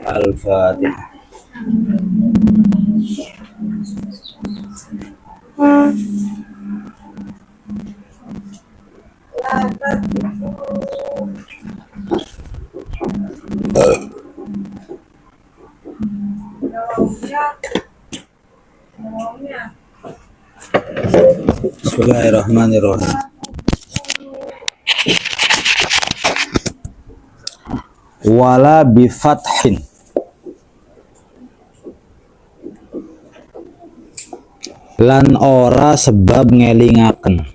Al-Fatihah. Bismillahirrahmanirrahim. Wala bifathin, lan ora sebab ngelingaken.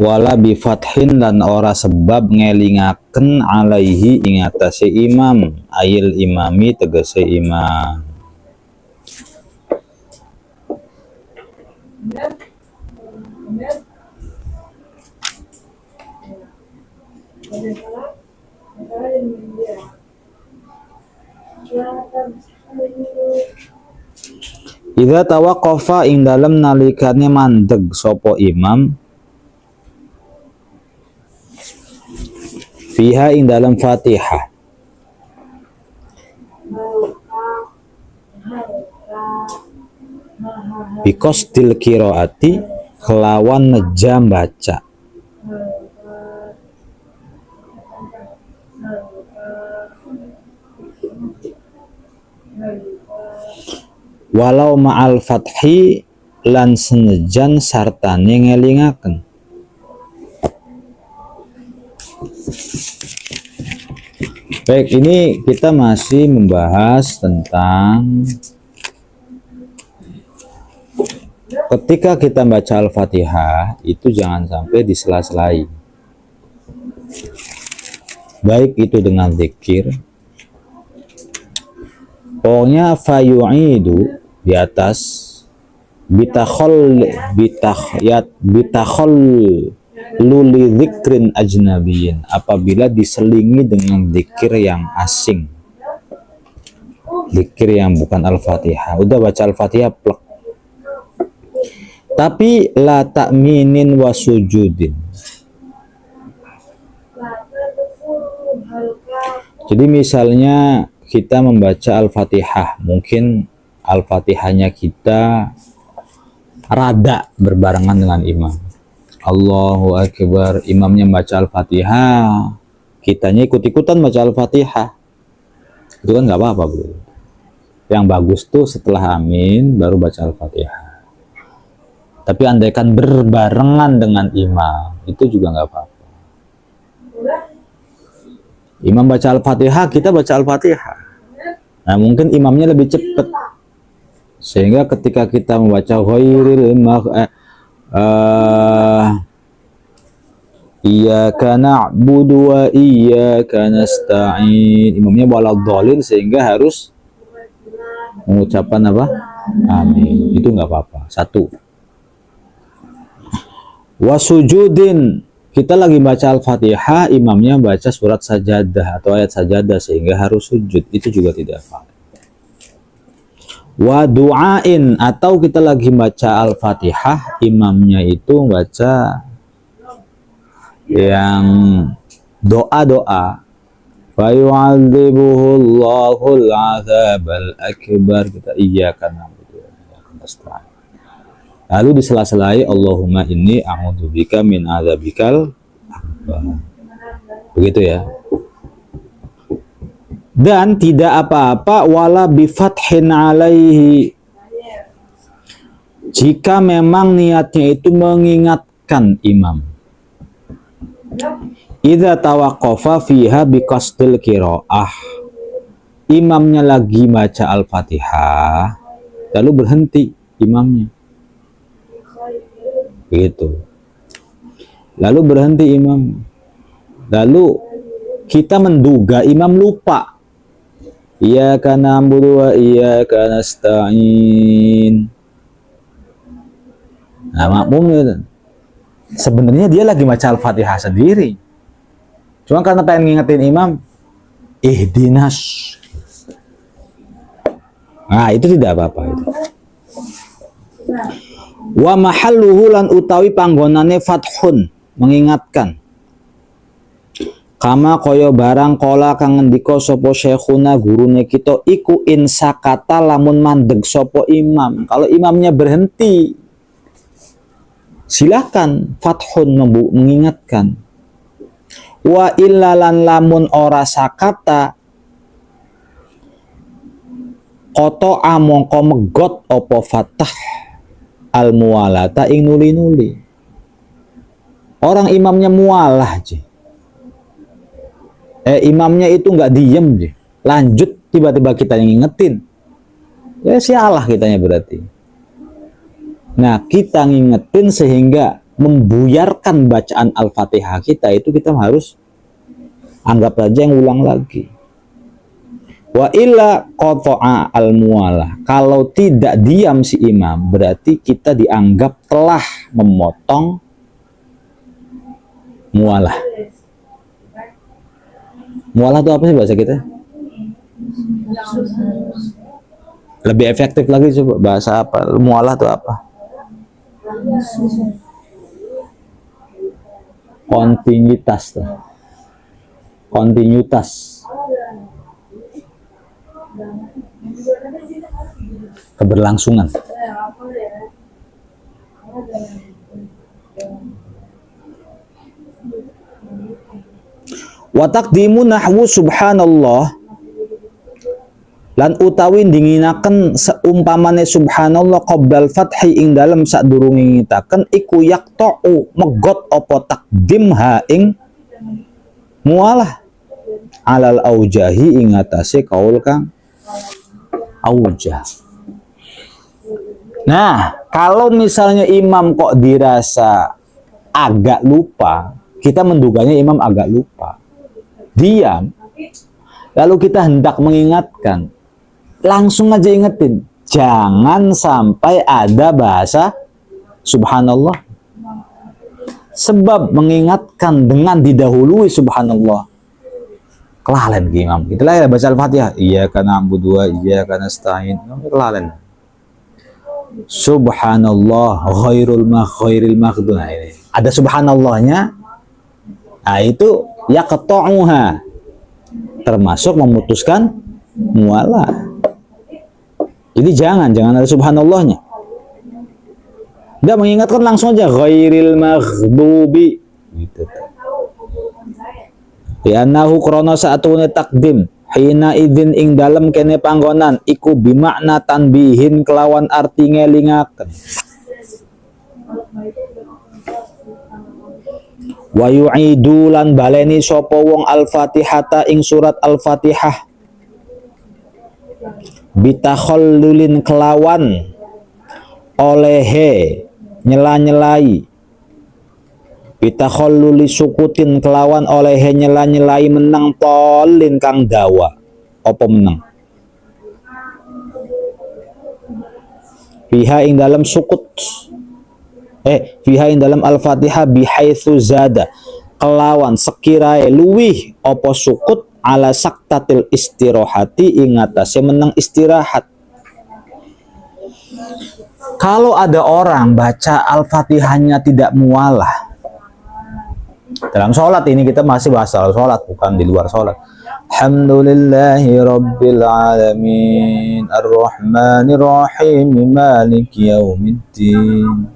Wala bifathin, lan ora sebab ngelingaken alaihi ing atase imam, ayil imami tegese imam. Idza tawaqqafa ing dalem nalikane mandeg sapa imam, fiha ing dalam Fatihah, biqasdil qiraati, kelawan neja baca, walau ma'al fathi, lan senejan sartane ngelingaken. Baik, ini kita masih membahas tentang ketika kita baca Al-Fatihah itu jangan sampai disela-selai, baik itu dengan zikir. Pokoknya fayu'idu di atas bitakhol luli zikrin ajnabiyin, apabila diselingi dengan zikir yang asing, zikir yang bukan Al-Fatihah. Udah baca Al-Fatihah plek, tapi la ta'minin wa sujudin. Jadi misalnya kita membaca Al-Fatihah, mungkin Al-Fatihahnya kita rada berbarengan dengan imam. Allahu Akbar, imamnya baca Al-Fatihah, kitanya ikut-ikutan baca Al-Fatihah. Itu kan nggak apa-apa, bro. Yang bagus tuh setelah amin baru baca Al-Fatihah. Tapi andaikan berbarengan dengan imam, itu juga nggak apa-apa. Imam baca Al-Fatihah, kita baca Al-Fatihah. Nah, mungkin imamnya lebih cepat, sehingga ketika kita membaca iyyaka na'budu wa iyyaka nasta'in, imamnya waladhdallin, sehingga harus mengucapkan apa? Amin. Itu nggak apa-apa. Satu. Wasujudin, kita lagi baca Al-Fatihah, imamnya baca surat sajadah atau ayat sajadah sehingga harus sujud, itu juga tidak apa-apa. Wa du'ain, atau kita lagi baca Al-Fatihah, imamnya itu baca yang doa-doa, fa yu'adzibuhullahul 'adzabal akbar, kita iyyaka na'budu wa iyyaka nasta'in. Lalu disela-selai Allahumma inni a'udzubika min adzabikal akbar. Begitu ya. Dan tidak apa-apa wala bifathin alaihi, jika memang niatnya itu mengingatkan imam. Idza tawaqqafa fiha biqasdil qiraah, imamnya lagi baca Al-Fatihah lalu berhenti imamnya. Begitu. Lalu berhenti imam. Lalu kita menduga imam lupa. Iyyaka na'budu wa iyyaka nasta'in. Nah, makmum sebenarnya dia lagi baca Al-Fatihah sendiri. Cuma karena pengen ngingetin imam, ihdinas. Nah, itu tidak apa-apa itu. Wa mahalluhu, lan utawi panggonane fathun, mengingatkan. Kama kaya barang kola kang ngendika sapa syekhuna gurune kita iku insakata lamun mandeg sapa imam. Kalau imamnya berhenti, silakan fathun mengingatkan. Wa illalan lamun ora sakata koto amongko megot opo fatah al mualata ing nuli-nuli. Orang imamnya mualah je. Imamnya itu nggak diem je. Lanjut tiba-tiba kita yang ngingetin. Ya sialah kitanya berarti. Nah kita ngingetin sehingga membuyarkan bacaan Al-Fatihah kita itu kita harus anggap aja yang ulang lagi. Wa illa qata'a al-mualah. Kalau tidak diam si imam, berarti kita dianggap telah memotong mualah. Mualah itu apa sih bahasa kita? Lebih efektif lagi coba bahasa apa? Mualah itu apa? Kontinuitas tuh. Kontinuitas. Keberlangsungan. Wa taqdimu nahwu subhanallah lan utawi dinginaken seumpamane subhanallah qoblal fathi ing dalem sadurunge ngitaken iku yaqta'u megot apa takdim ha ing mualah alal aujahi ing atase kaul kang aujah. Nah, kalau misalnya imam kok dirasa agak lupa, kita menduganya imam agak lupa. Diam, lalu kita hendak mengingatkan, langsung aja ingetin, jangan sampai ada bahasa subhanallah. Sebab mengingatkan dengan didahului subhanallah, kelalen ke imam. Itulah ya baca Al-Fatihah. Iyyaka na'budu wa iyyaka nasta'in. Kelalen. Subhanallah ghairil maghdub. Nah, ini ada subhanallahnya. Nah, itu yaqta'uha. Termasuk memutuskan mualah. Jadi jangan ada subhanallahnya. Dia mengingatkan langsung aja ghairil maghdubi gitu. Li'annahu krana saatune takdim hina idzin ing dalem kene panggonan iku bimakna tanbihin kelawan arti ngelingaken. Wa yu'idu lan baleni sapa wong al-Fatihata ing surat Al-Fatihah bitakhallulin kelawan olehe nyela-nyelai bitakhalluli sukutin kelawan olehe nyela-nyelai menang polin kang dawa apa menang fiha ing dalam sukut fiha ing dalam Al-Fatihah bihaitsu zada kelawan sekirae luwih apa sukut ala saktatil istirahati ing atase menang istirahat. Kalau ada orang baca Al-Fatihahnya tidak mualah dalam sholat, ini kita masih bahas soal sholat, bukan di luar sholat. Alhamdulillahi rabbil alamin arrahmanir rahim maliki yaumiddin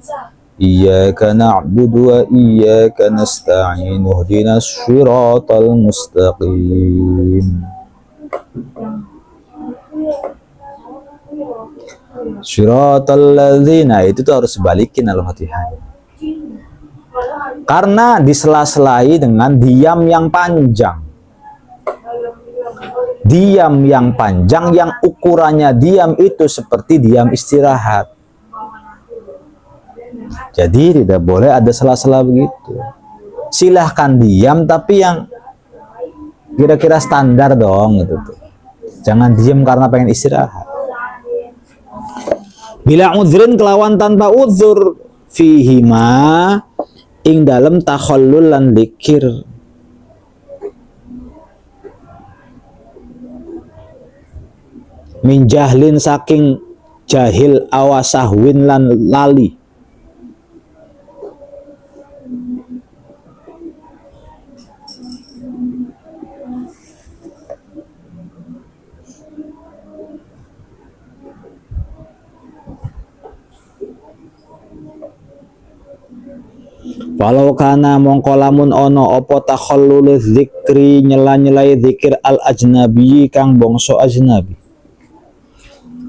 iyyaka na'budu wa iyyaka nasta'in ihdinas siratal mustaqim. Siratal ladzina, itu tuh harus sebalikin Al-Fatihah. Karena disela-selai dengan diam yang panjang. Diam yang panjang yang ukurannya diam itu seperti diam istirahat. Jadi tidak boleh ada sela-sela begitu. Silahkan diam tapi yang kira-kira standar dong gitu tuh. Jangan diam karena pengen istirahat. Bila udhrin kelawan tanpa udhur fihima ing dalam takhallul lan dzikir. Min jahlin saking jahil awasahwin lan lali. Walau kana mongko lamun ono apa takhallul zikri nyela-nyelai zikir al ajnabi kang bangsa ajnabi.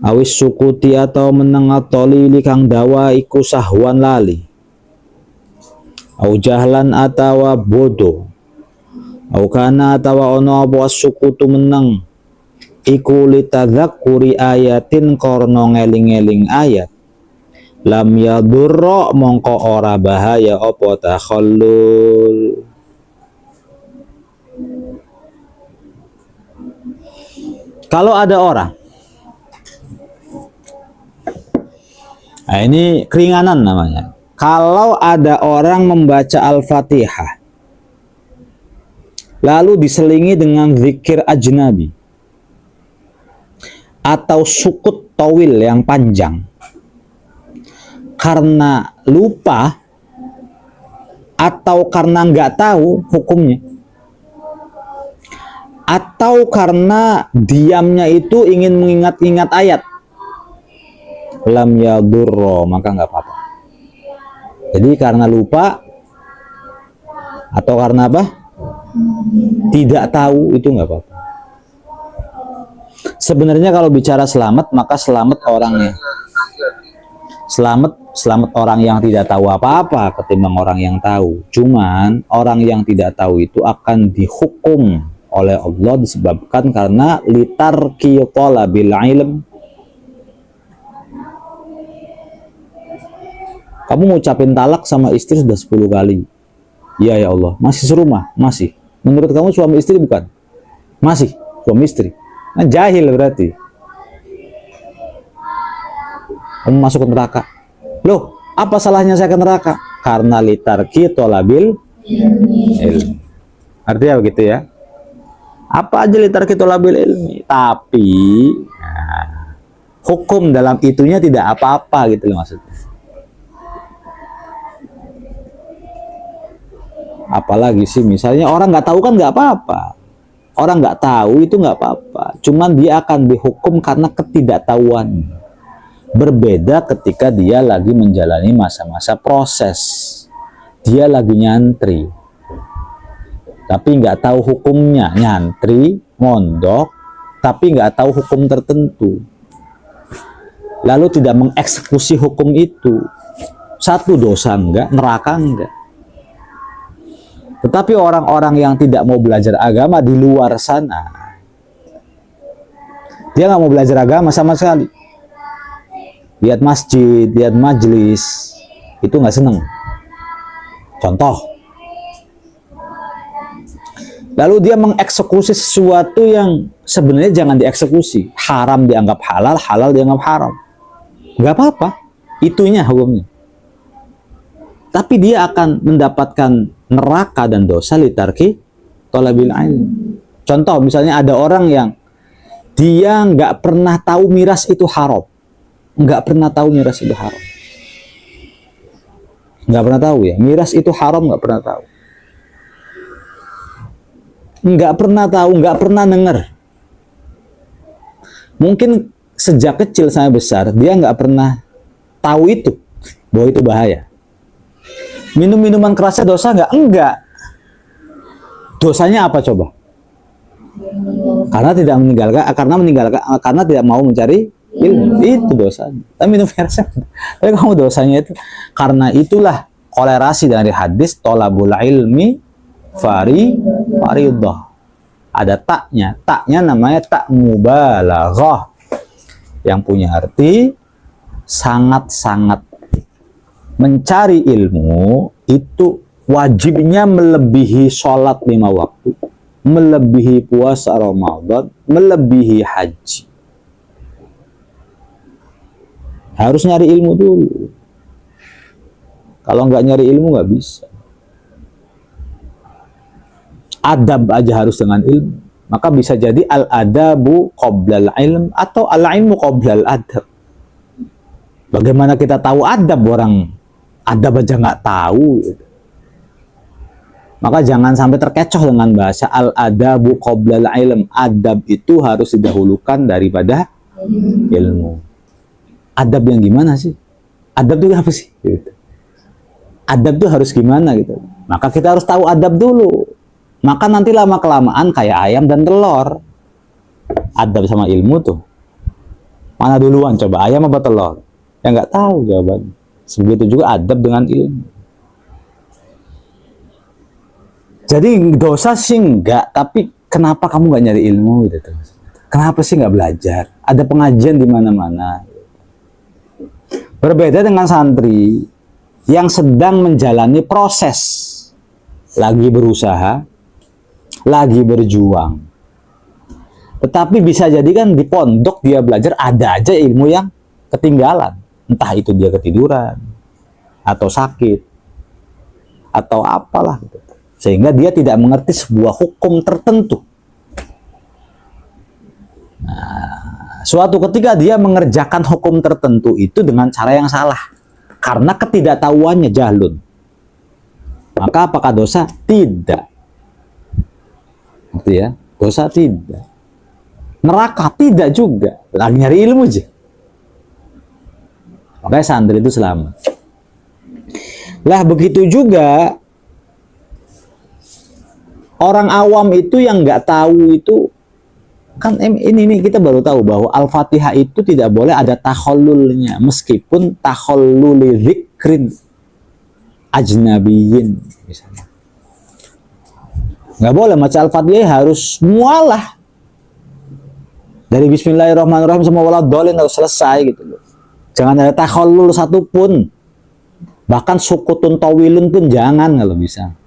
Awis sukuti atau meneng atolili kang dawa iku sahwan lali. Au jahlan atawa bodo. Au kana atawa ono apa sukutu meneng iku litadzakkuri ayatin korno ngeling-eling ayat. Lam yadurra mongko ora bahaya apa takhallul. Kalau ada orang, nah ini keringanan namanya. Kalau ada orang membaca Al-Fatihah lalu diselingi dengan zikir ajnabi atau sukut tawil yang panjang karena lupa atau karena nggak tahu hukumnya atau karena diamnya itu ingin mengingat-ingat ayat, lam yadurra, maka nggak apa-apa. Jadi karena lupa atau karena apa? Tidak tahu itu nggak apa-apa. Sebenarnya kalau bicara selamat, maka selamat orangnya. Selamat orang yang tidak tahu apa-apa ketimbang orang yang tahu. Cuman orang yang tidak tahu itu akan dihukum oleh Allah disebabkan karena litarki talabil ilm. Kamu ngucapin talak sama istri sudah 10 kali. Iya ya Allah, masih serumah? Masih. Menurut kamu suami istri bukan? Masih, suami istri. Nah, jahil berarti. Kamu masuk ke neraka. Loh, apa salahnya saya ke neraka? Karena litarki tolabil ilmi. Artinya begitu ya. Apa aja litarki tolabil ilmi. Tapi nah, hukum dalam itunya tidak apa-apa gitu loh maksudnya. Apalagi sih misalnya orang nggak tahu kan nggak apa-apa. Orang nggak tahu itu nggak apa-apa. Cuman dia akan dihukum karena ketidaktahuan. Berbeda ketika dia lagi menjalani masa-masa proses, dia lagi nyantri tapi nggak tahu hukumnya, nyantri mondok tapi nggak tahu hukum tertentu lalu tidak mengeksekusi hukum itu, satu dosa enggak, neraka enggak. Tetapi orang-orang yang tidak mau belajar agama di luar sana, dia nggak mau belajar agama sama sekali. Lihat masjid, lihat majelis, itu nggak seneng. Contoh. Lalu dia mengeksekusi sesuatu yang sebenarnya jangan dieksekusi. Haram dianggap halal, halal dianggap haram. Nggak apa-apa, itunya hukumnya. Tapi dia akan mendapatkan neraka dan dosa litarki talabil ilm. Contoh, misalnya ada orang yang dia nggak pernah tahu miras itu haram. Nggak pernah tahu miras itu haram. Nggak pernah tahu ya, miras itu haram, nggak pernah tahu. Nggak pernah tahu, nggak pernah dengar. Mungkin sejak kecil sampai besar, dia nggak pernah tahu itu, bahwa itu bahaya. Minum minuman kerasnya dosa nggak? Enggak. Dosanya apa coba? Karena karena tidak mau mencari ilmu, itu dosanya. Tapi minum kerasnya, tapi kamu dosanya itu karena itulah kolerasi dari hadis tolabul ilmi faridah. Ada taknya namanya tak mubalaghah yang punya arti sangat-sangat. Mencari ilmu itu wajibnya melebihi sholat 5 waktu, melebihi puasa Ramadan, melebihi haji. Harus nyari ilmu dulu. Kalau nggak nyari ilmu nggak bisa. Adab aja harus dengan ilmu. Maka bisa jadi al-adabu qoblal ilm atau al-ilmu qoblal adab. Bagaimana kita tahu adab, orang adab aja nggak tahu. Maka jangan sampai terkecoh dengan bahasa al-adabu qoblal ilm. Adab itu harus didahulukan daripada ilmu. Adab yang gimana sih? Adab itu apa sih? Gitu. adab tuh harus gimana gitu. Maka kita harus tahu adab dulu. Maka nanti lama-kelamaan kayak ayam dan telur. Adab sama ilmu tuh. Mana duluan coba, ayam apa telur? Ya nggak tahu jawabannya. Sebegitu juga adab dengan ilmu. Jadi dosa sih enggak, tapi kenapa kamu nggak nyari ilmu gitu? Kenapa sih nggak belajar? Ada pengajian di mana-mana. Berbeda dengan santri yang sedang menjalani proses, lagi berusaha, lagi berjuang. Tetapi bisa jadi kan di pondok dia belajar ada aja ilmu yang ketinggalan. Entah itu dia ketiduran, atau sakit, atau apalah. Sehingga dia tidak mengerti sebuah hukum tertentu. Nah, suatu ketika dia mengerjakan hukum tertentu itu dengan cara yang salah. Karena ketidaktahuannya jahlun. Maka apakah dosa? Tidak. Gitu ya, dosa tidak. Neraka tidak juga. Lagi nyari ilmu aja. Makanya santri itu selamat. Lah begitu juga orang awam itu yang nggak tahu itu kan ini kita baru tahu bahwa Al-Fatihah itu tidak boleh ada takhallulnya meskipun takhalluli dzikrin ajnabiyyin misalnya. Nggak boleh baca Al-Fatihah harus mualah dari Bismillahirrahmanirrahim sama waladhdallin harus selesai gitu loh. Jangan ada takhallul satupun. Bahkan sukutun tawilun pun jangan kalau bisa.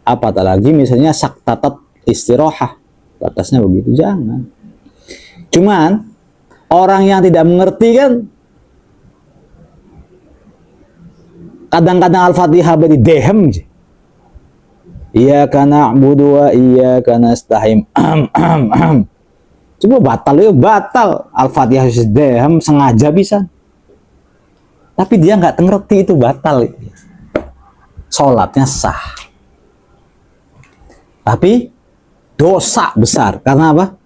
Apatah lagi misalnya saktatat istirahah. Batasnya begitu, jangan. Cuman orang yang tidak mengerti kan kadang-kadang Al-Fatihah beri dehem. Iyyaka na'budu wa iyyaka nasta'in. Coba batal ya, batal. Al-Fatihah dehem sengaja bisa. Tapi dia nggak ngerti itu batal. Sholatnya sah. Tapi dosa besar. Karena apa?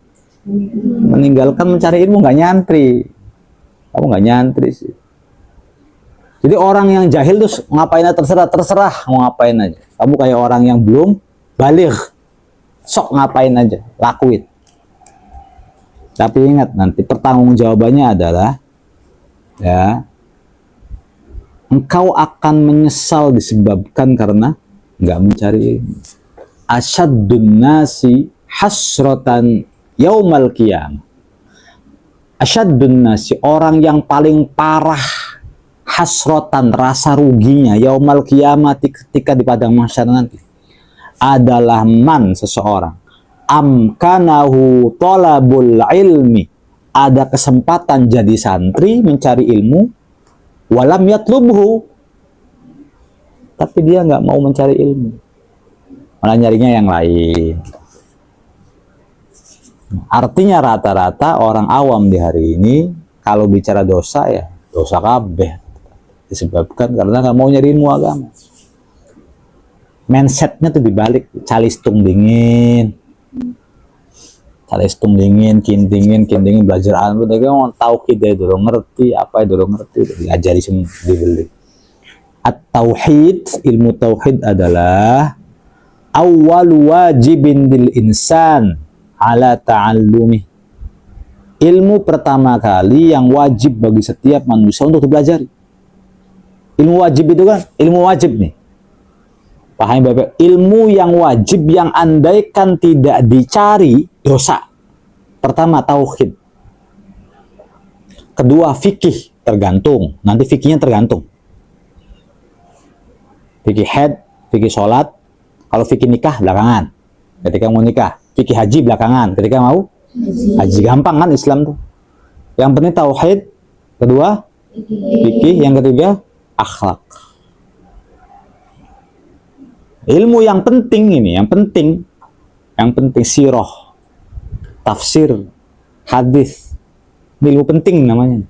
Meninggalkan mencari ilmu, nggak nyantri. Kamu nggak nyantri sih. Jadi orang yang jahil tuh ngapain aja terserah mau ngapain aja. Kamu kayak orang yang belum baligh. Sok ngapain aja, lakuin. Tapi ingat nanti pertanggungjawabannya adalah ya engkau akan menyesal disebabkan karena nggak mencari ilmu. Asyaddun nasi hasratan yaumal qiyamah. Asyaddun nasi, orang yang paling parah hasrotan, rasa ruginya yaumal qiyamah ketika di padang mahsyar nanti adalah man, seseorang amkanahu thalabul ilmi, ada kesempatan jadi santri mencari ilmu, walam yatlubhu, tapi dia nggak mau mencari ilmu, malah nyarinya yang lain. Artinya rata-rata orang awam di hari ini kalau bicara dosa ya dosa kabeh, disebabkan karena nggak mau nyari ilmu agama. Mindsetnya tuh dibalik, calistung dingin, kintingin belajar ilmu, dia mau tauhid dia dulu ngerti, apa dulu ngerti, diajari semua, dibeli. At-tauhid, ilmu tauhid adalah awwal wajibin lil insan ala ta'allumi. Ilmu pertama kali yang wajib bagi setiap manusia untuk dipelajari. Ilmu wajib itu kan, ilmu wajib nih. Pahami Bapak, ilmu yang wajib yang andaikan tidak dicari dosa. Pertama tauhid. Kedua fikih, tergantung. Nanti fikihnya tergantung. Fikih haid, fikih sholat. Kalau fikih nikah belakangan. Ketika mau nikah. Fikih haji belakangan. Ketika mau haji, gampang kan Islam tuh. Yang penting tauhid. Kedua fikih. Yang ketiga akhlak. Ilmu yang penting ini, yang penting sirah, tafsir, hadis, ilmu penting namanya.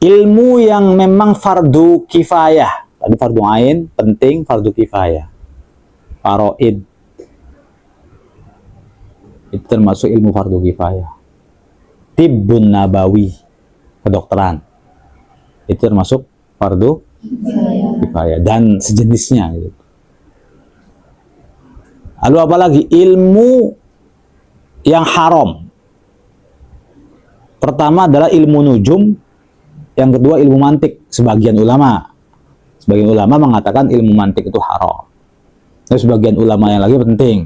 Ilmu yang memang fardu kifayah, tadi fardu ain penting, fardu kifayah, faraid, itu termasuk ilmu fardu kifayah. Tibbun nabawi, kedokteran, itu termasuk fardu kifayah dan sejenisnya gitu. Lalu apalagi ilmu yang haram. Pertama adalah ilmu nujum, yang kedua ilmu mantik. Sebagian ulama mengatakan ilmu mantik itu haram. Dan sebagian ulama yang lagi penting.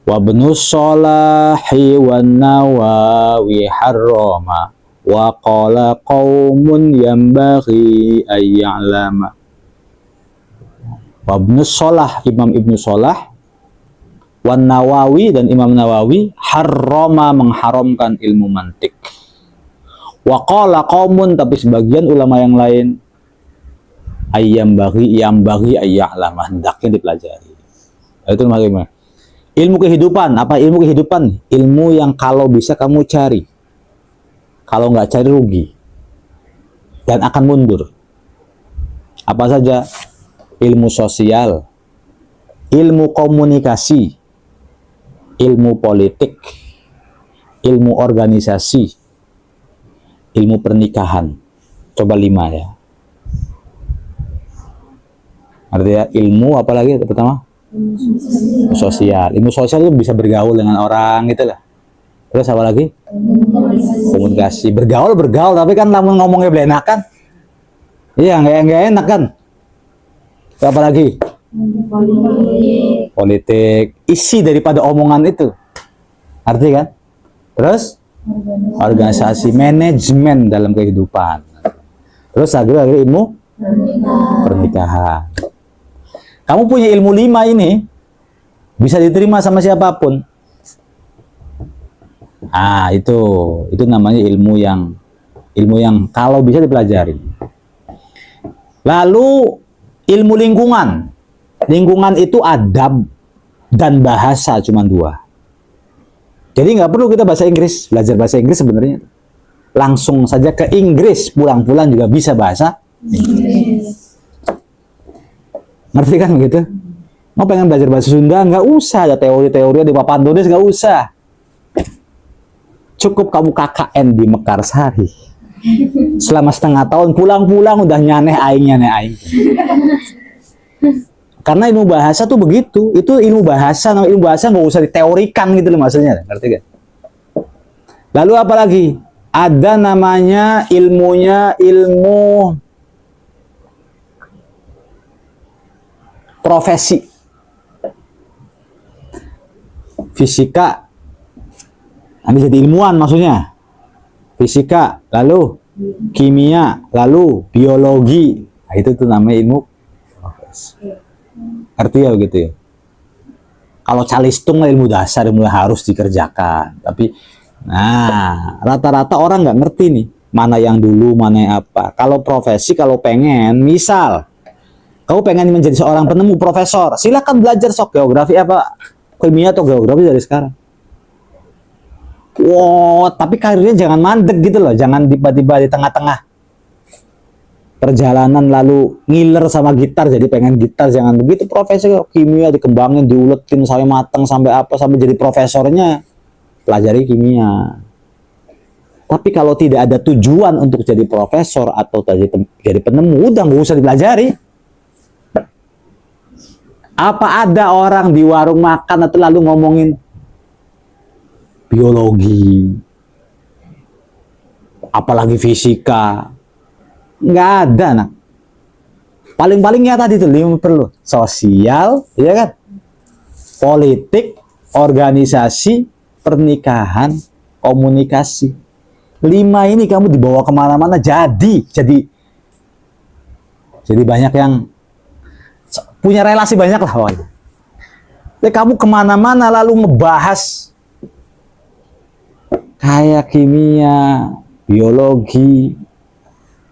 Wa ibnus Shalahi wan Nawawi harrama wa qala qaumun yambaghi ay ya'lama. Wa ibnus Shalah, Imam Ibnu Shalah, wan Nawawi dan Imam Nawawi harrama mengharamkan ilmu mantik. Wa qala qaumun, tapi sebagian ulama yang lain yambaghi ayya'lama, hendaknya dipelajari. Itu bagaimana? Ilmu kehidupan. Apa ilmu kehidupan? Ilmu yang kalau bisa kamu cari. Kalau nggak cari rugi. Dan akan mundur. Apa saja? Ilmu sosial, ilmu komunikasi, ilmu politik, ilmu organisasi, ilmu pernikahan. Coba 5 ya. Artinya ilmu apa lagi pertama? Ilmu sosial. Ilmu sosial itu bisa bergaul dengan orang gitu lah. Terus apa lagi? Komunikasi. Bergaul, tapi kan lamun ngomongnya belenakan. Iya, nggak enak kan? Apa lagi? Politik. Isi daripada omongan itu. Arti kan? Terus? Organisasi, manajemen dalam kehidupan. Terus lagi ilmu pernikahan. Kamu punya ilmu 5 ini, bisa diterima sama siapapun. Itu namanya ilmu yang kalau bisa dipelajari. Lalu ilmu lingkungan. Lingkungan itu adab dan bahasa cuma 2. Jadi nggak perlu kita belajar bahasa Inggris sebenarnya. Langsung saja ke Inggris, pulang-pulang juga bisa bahasa Inggris. Ngerti kan begitu? Mau pengen belajar bahasa Sunda, nggak usah ada teori-teori di papan tulis, nggak usah. Cukup kamu KKN di Mekarsari. Selama setengah tahun, pulang-pulang udah nyaneh aing. Karena ilmu bahasa tuh begitu. Itu ilmu bahasa nggak usah diteorikan gitu loh maksudnya. Ngerti kan? Lalu apa lagi? Ada namanya ilmu profesi. Fisika. Nanti jadi ilmuwan maksudnya. Fisika, lalu kimia, lalu biologi. Nah, itu tuh namanya ilmu profesi. Artinya begitu ya. Kalau calistung ilmu dasar, ilmu harus dikerjakan. Tapi, rata-rata orang nggak ngerti nih. Mana yang dulu, mana yang apa. Kalau profesi, kalau pengen, misal, kamu pengen menjadi seorang penemu profesor, silakan belajar geografi apa, kimia atau geografi dari sekarang. Wow, tapi karirnya jangan mandek gitu loh, jangan tiba-tiba di tengah-tengah perjalanan lalu ngiler sama gitar jadi pengen gitar, jangan begitu. Profesi kimia dikembangin, diuletin sampai matang, sampai jadi profesornya, pelajari kimia. Tapi kalau tidak ada tujuan untuk jadi profesor atau jadi penemu, udah nggak usah dipelajari. Apa ada orang di warung makan atau lalu ngomongin biologi, apalagi fisika? Nggak ada, nak. Paling-palingnya tadi tuh 5 perlu. Sosial, ya kan? Politik, organisasi, pernikahan, komunikasi. 5 ini kamu dibawa kemana-mana jadi banyak yang punya relasi banyak lah. Jadi kamu kemana-mana lalu ngebahas kayak kimia, biologi,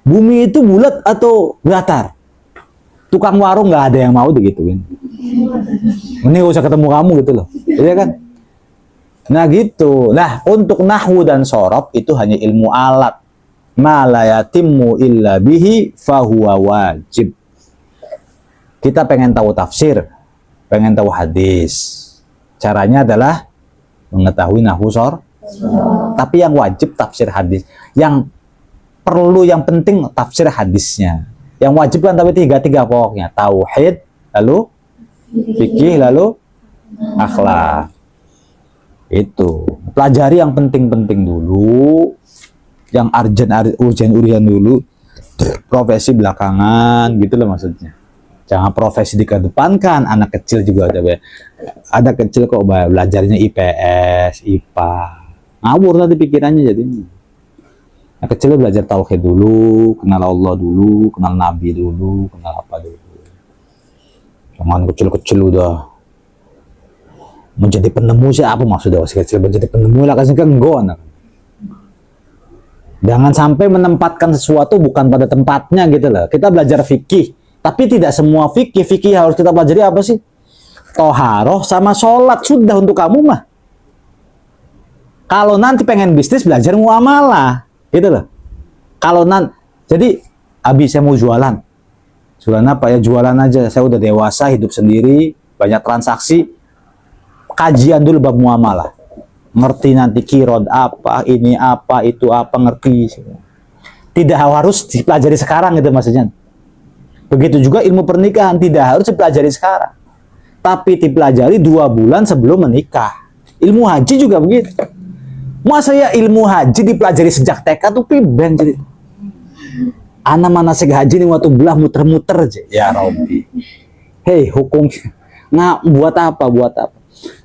bumi itu bulat atau datar. Tukang warung nggak ada yang mau digituin. Ini gak usah ketemu kamu gitu loh, iya kan? Nah gitu. Nah untuk nahwu dan shorof itu hanya ilmu alat. Ma la yatimmu illa bihi fahuwa wajib. Kita pengen tahu tafsir, pengen tahu hadis. Caranya adalah mengetahui nahwu shorof. Tapi yang wajib tafsir hadis. Yang perlu, yang penting tafsir hadisnya. Yang wajib kan tapi tiga pokoknya. Tauhid, lalu fikih, lalu akhlak. Itu. Pelajari yang penting-penting dulu. Yang urgen dulu. Profesi belakangan, gitu loh maksudnya. Jangan profesi dikedepankan. Anak kecil juga ada kecil kok belajarnya IPS, IPA. Ngawur nanti pikirannya jadinya. Yang kecil belajar tauhid dulu, kenal Allah dulu, kenal Nabi dulu, kenal apa dulu. Jangan kecil-kecil udah menjadi penemu sih, apa maksudnya masih kecil menjadi penemu lah, kasih kenggon. Jangan sampai menempatkan sesuatu bukan pada tempatnya gitu loh. Kita belajar fikih, tapi tidak semua fikih harus kita pelajari apa sih? Toharoh sama sholat sudah untuk kamu mah. Kalau nanti pengen bisnis belajar muamalah, gitu loh. Kalau jadi habis saya mau jualan apa ya, jualan aja. Saya udah dewasa, hidup sendiri, banyak transaksi. Kajian dulu bab muamalah. Ngerti nanti kirod apa, ini apa, itu apa, ngerti. Tidak harus dipelajari sekarang gitu maksudnya. Begitu juga ilmu pernikahan tidak harus dipelajari sekarang. Tapi dipelajari 2 bulan sebelum menikah. Ilmu haji juga begitu. Masa ya ilmu haji dipelajari sejak TK tuh piben jadi. Ana manasik haji nih waktu belah muter-muter aja. Ya Robbi. Hei, hukum buat apa?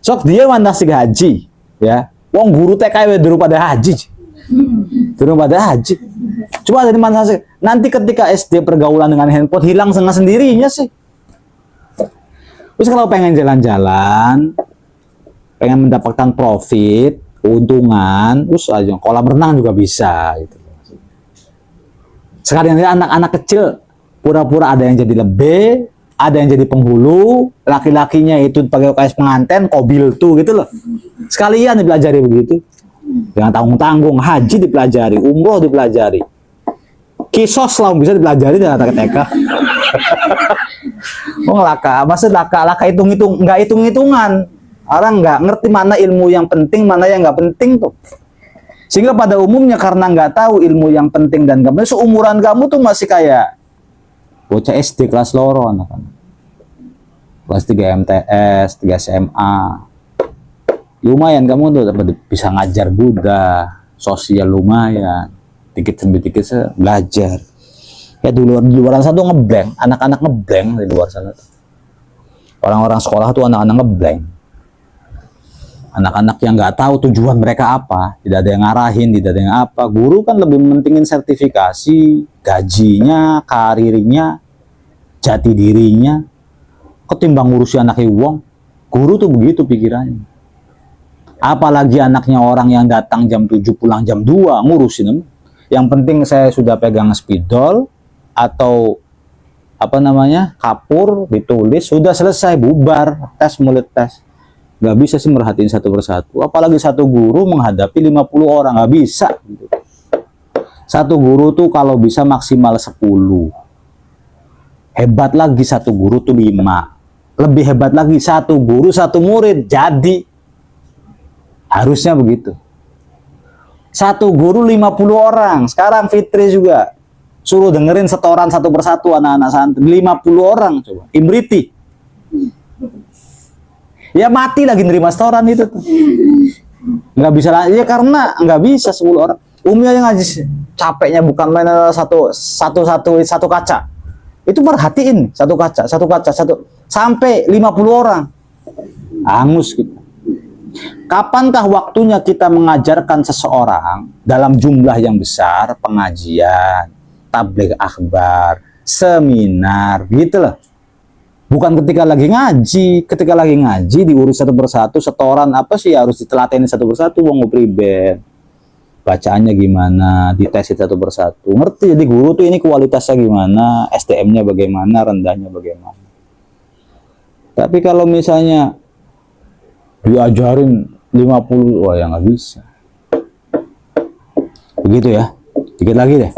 Sok dia manasik haji, ya. Wong guru TK daripada haji. Daripada haji. Coba dari manasik. Nanti ketika SD pergaulan dengan handphone hilang setengah sendirinya sih. Terus kalau pengen jalan-jalan, pengen mendapatkan profit, keuntungan, terus aja kolam renang juga bisa gitu. Sekarang anak-anak kecil pura-pura ada yang jadi lebih, ada yang jadi penghulu, laki-lakinya itu pakai UKS pengantin, kobil tuh gitu loh. Sekalian dipelajari begitu. Jangan tanggung-tanggung, haji dipelajari, umroh dipelajari. Kisos lah bisa dipelajari dengan TK. Oh laka, maksud laka hitung-hitung, nggak hitung-hitungan. Orang nggak ngerti mana ilmu yang penting, mana yang nggak penting tuh. Sehingga pada umumnya karena nggak tahu ilmu yang penting dan nggak penting, seumuran kamu tuh masih kayak bocah SD kelas loro, anak-anak. Kelas 3 MTS, 3 SMA. Lumayan kamu tuh bisa ngajar Buddha, sosial lumayan. Dikit demi dikit belajar. Ya di luar sana tuh ngeblank, anak-anak ngeblank di luar sana tuh. Orang-orang sekolah tuh anak-anak ngeblank. Anak-anak yang nggak tahu tujuan mereka apa, tidak ada yang ngarahin, tidak ada yang apa. Guru kan lebih mentingin sertifikasi, gajinya, karirnya, jati dirinya, ketimbang ngurusi anaknya wong. Guru tuh begitu pikirannya. Apalagi anaknya orang yang datang jam 7 pulang jam 2 ngurusin. Yang penting saya sudah pegang spidol atau apa namanya kapur, ditulis, sudah selesai, bubar, tes mulut tes. Nggak bisa sih merhatiin satu persatu. Apalagi satu guru menghadapi 50 orang, nggak bisa. Satu guru tuh kalau bisa maksimal 10. Hebat lagi satu guru tuh 5. Lebih hebat lagi satu guru, satu murid. Jadi harusnya begitu. Satu guru 50 orang. Sekarang Fitri juga suruh dengerin setoran satu persatu anak-anak santri. 50 orang coba. Imriti. Ya mati lagi nerima setoran itu tuh. Nggak bisa lagi ya karena nggak bisa 10 orang. Umi yang ngaji capeknya bukan main satu kaca. Itu perhatiin satu kaca sampai 50 orang. Angus gitu. Kapankah waktunya kita mengajarkan seseorang dalam jumlah yang besar, pengajian, tabligh akhbar, seminar, gitu loh. Bukan ketika lagi ngaji diurus satu persatu, setoran apa sih harus ditelatenin satu persatu, wong priben. Bacaannya gimana, ditesin satu persatu. Ngerti jadi guru tuh ini kualitasnya gimana, SDM-nya bagaimana, rendahnya bagaimana. Tapi kalau misalnya diajarin 50, wah ya nggak bisa. Begitu ya. Dikit lagi deh.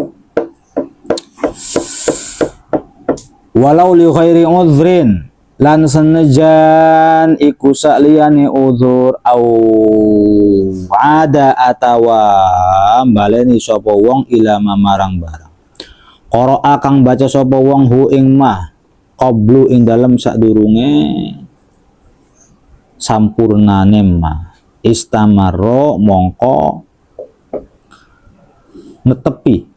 Walau li khairi udhrin, lan senejan iku sakliyane uzur au ada atawa baleni sapa wong ilama marang barang qara'a kang baca sapa wong hu ing mah qablu ing dalem sadurunge sampurnane mah istamarro mongko netepi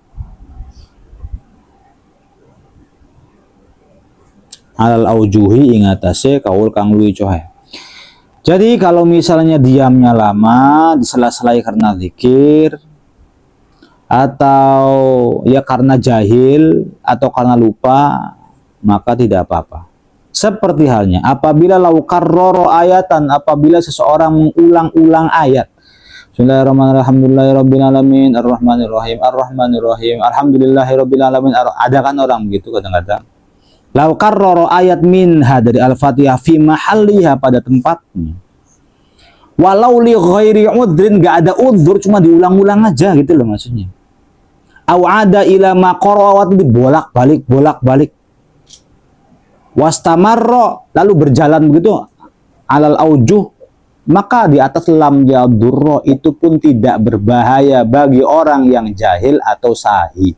alal aujuhi ing atase kaul kang luwih cohe. Jadi kalau misalnya diamnya lama disela-selai karena zikir atau ya karena jahil atau karena lupa maka tidak apa-apa. Seperti halnya apabila lau karroro ayatan, apabila seseorang mengulang-ulang ayat. Bismillahirrahmanirrahim, alhamdulillahirabbil alamin, arrahmanirrahim, arrahmanirrahim, alhamdulillahirabbil alamin. Ada kan orang begitu kadang-kadang. Lau karroro ayat minha dari Al-Fatihah fi mahalliha pada tempatnya. Walau li ghairi udrin, gak ada udzur, cuma diulang-ulang aja gitu loh maksudnya. Au ada ila ma qarawat, bolak-balik. Wastamarro, lalu berjalan begitu alal aujuh, maka di atas lam yadurro itu pun tidak berbahaya bagi orang yang jahil atau sahi.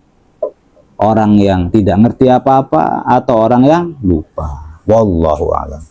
Orang yang tidak ngerti apa-apa atau orang yang lupa. Wallahu a'lam.